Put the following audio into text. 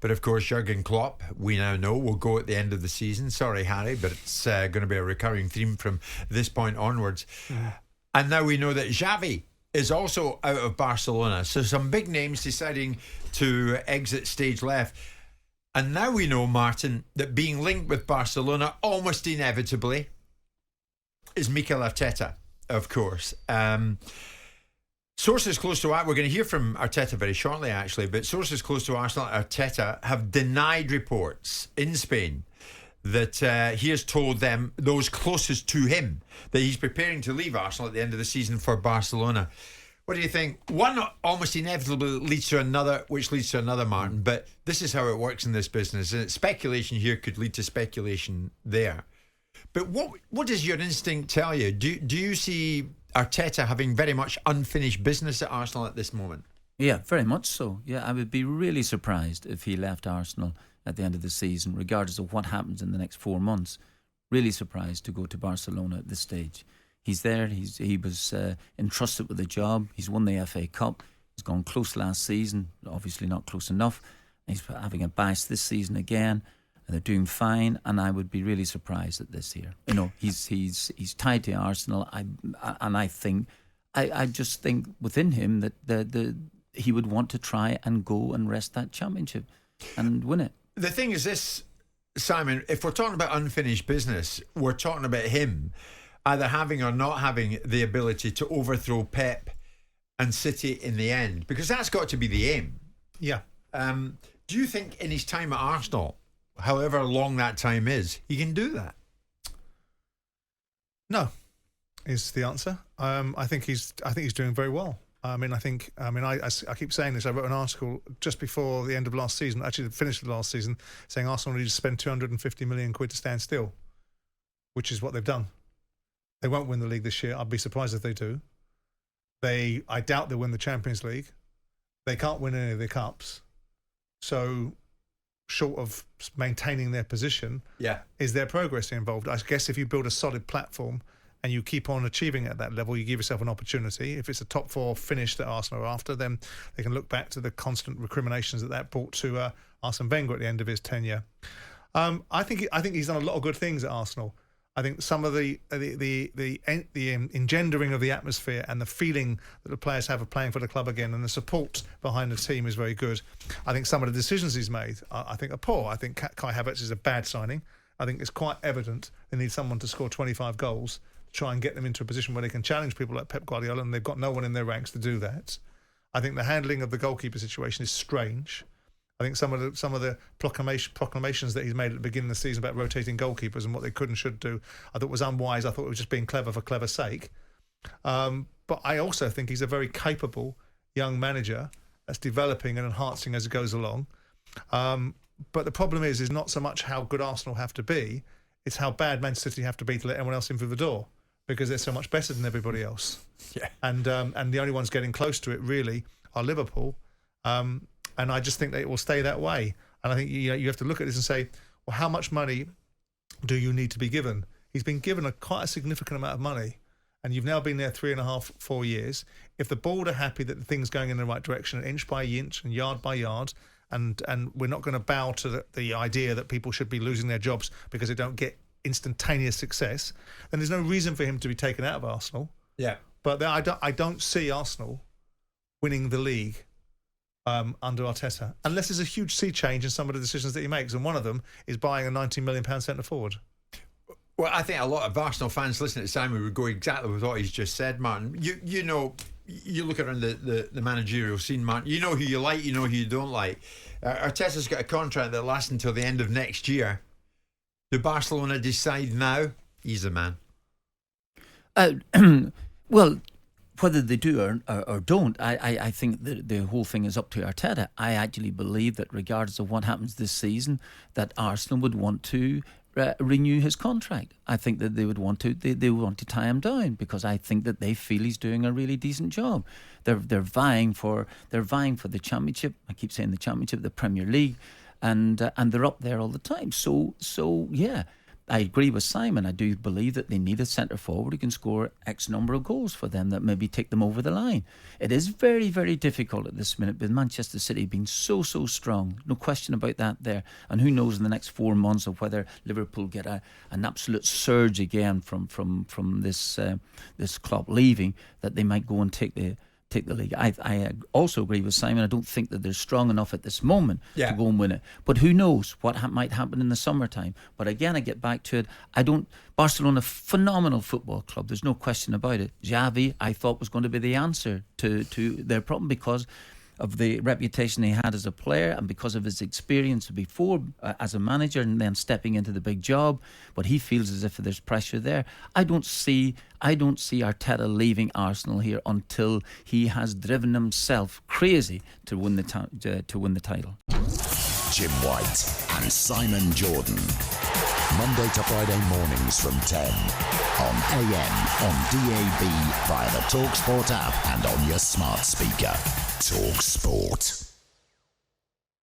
But of course, Jurgen Klopp, we now know, will go at the end of the season. Sorry, Harry, but it's going to be a recurring theme from this point onwards. And now we know that Xavi is also out of Barcelona. So some big names deciding to exit stage left. And now we know, Martin, that being linked with Barcelona almost inevitably is Mikel Arteta, of course. Sources close to we're going to hear from Arteta very shortly, actually, but sources close to Arsenal, Arteta, have denied reports in Spain that he has told them, those closest to him, that he's preparing to leave Arsenal at the end of the season for Barcelona. What do you think? One almost inevitably leads to another, which leads to another, Martin, but this is how it works in this business. And speculation here could lead to speculation there. But what does your instinct tell you? Do you see Arteta having very much unfinished business at Arsenal at this moment? Yeah, very much so. Yeah, I would be really surprised if he left Arsenal at the end of the season, regardless of what happens in the next 4 months. Really surprised to go to Barcelona at this stage. He's there. He was entrusted with a job. He's won the FA Cup. He's gone close last season. Obviously not close enough. He's having a bias this season again. And they're doing fine. And I would be really surprised at this year. You know, he's tied to Arsenal. I just think within him that he would want to try and go and wrest that championship and win it. The thing is this, Simon, if we're talking about unfinished business, we're talking about him either having or not having the ability to overthrow Pep and City in the end, because that's got to be the aim. Yeah. Do you think in his time at Arsenal, however long that time is, he can do that? No, is the answer. I think he's doing very well. I keep saying this. I wrote an article just before the end of last season, actually finished the last season, saying Arsenal need to spend 250 million quid to stand still, which is what they've done. They won't win the league this year. I'd be surprised if they do. I doubt they'll win the Champions League. They can't win any of their cups. So, short of maintaining their position, is there progress involved? I guess if you build a solid platform and you keep on achieving at that level, you give yourself an opportunity. If it's a top four finish that Arsenal are after, then they can look back to the constant recriminations that brought to Arsene Wenger at the end of his tenure. I think he's done a lot of good things at Arsenal. I think some of the engendering of the atmosphere and the feeling that the players have of playing for the club again and the support behind the team is very good. I think some of the decisions he's made, I think, are poor. I think Kai Havertz is a bad signing. I think it's quite evident they need someone to score 25 goals to try and get them into a position where they can challenge people like Pep Guardiola, and they've got no one in their ranks to do that. I think the handling of the goalkeeper situation is strange. I think some of the proclamations that he's made at the beginning of the season about rotating goalkeepers and what they could and should do, I thought was unwise. I thought it was just being clever for clever sake. But I also think he's a very capable young manager that's developing and enhancing as it goes along. But the problem is not so much how good Arsenal have to be, it's how bad Man City have to be to let anyone else in through the door, because they're so much better than everybody else. Yeah. And the only ones getting close to it really are Liverpool. And I just think that it will stay that way. And I think you have to look at this and say, well, how much money do you need to be given? He's been given quite a significant amount of money, and you've now been there 3.5, 4 years. If the board are happy that the thing's going in the right direction, inch by inch and yard by yard, and we're not going to bow to the idea that people should be losing their jobs because they don't get instantaneous success, then there's no reason for him to be taken out of Arsenal. Yeah. But I don't see Arsenal winning the league under Arteta, unless there's a huge sea change in some of the decisions that he makes, and one of them is buying a £19 million centre forward. Well, I think a lot of Arsenal fans listening to Simon would go exactly with what he's just said, Martin. You know, you look around the managerial scene, Martin, you know who you like, you know who you don't like. Arteta's got a contract that lasts until the end of next year. Do Barcelona decide now? He's the man. Well, whether they do or don't, I think the whole thing is up to Arteta. I actually believe that regardless of what happens this season, that Arsenal would want to renew his contract. I think that they would want to. They want to tie him down, because I think that they feel he's doing a really decent job. They're vying for the championship. I keep saying the championship, the Premier League, and they're up there all the time. So yeah. I agree with Simon. I do believe that they need a centre forward who can score X number of goals for them that maybe take them over the line. It is very, very difficult at this minute with Manchester City being so strong. No question about that there. And who knows in the next 4 months of whether Liverpool get an absolute surge again from this Klopp leaving, that they might go and take the league. I also agree with Simon. I don't think that they're strong enough at this moment to go and win it. But who knows what might happen in the summertime. But again, I get back to it. Barcelona, phenomenal football club. There's no question about it. Xavi, I thought, was going to be the answer to their problem because of the reputation he had as a player and because of his experience before as a manager and then stepping into the big job. But he feels as if there's pressure there. I don't see Arteta leaving Arsenal here until he has driven himself crazy to win the title. Jim White and Simon Jordan. Monday to Friday mornings from 10 on AM, on DAB, via the talkSPORT app and on your smart speaker. talkSPORT.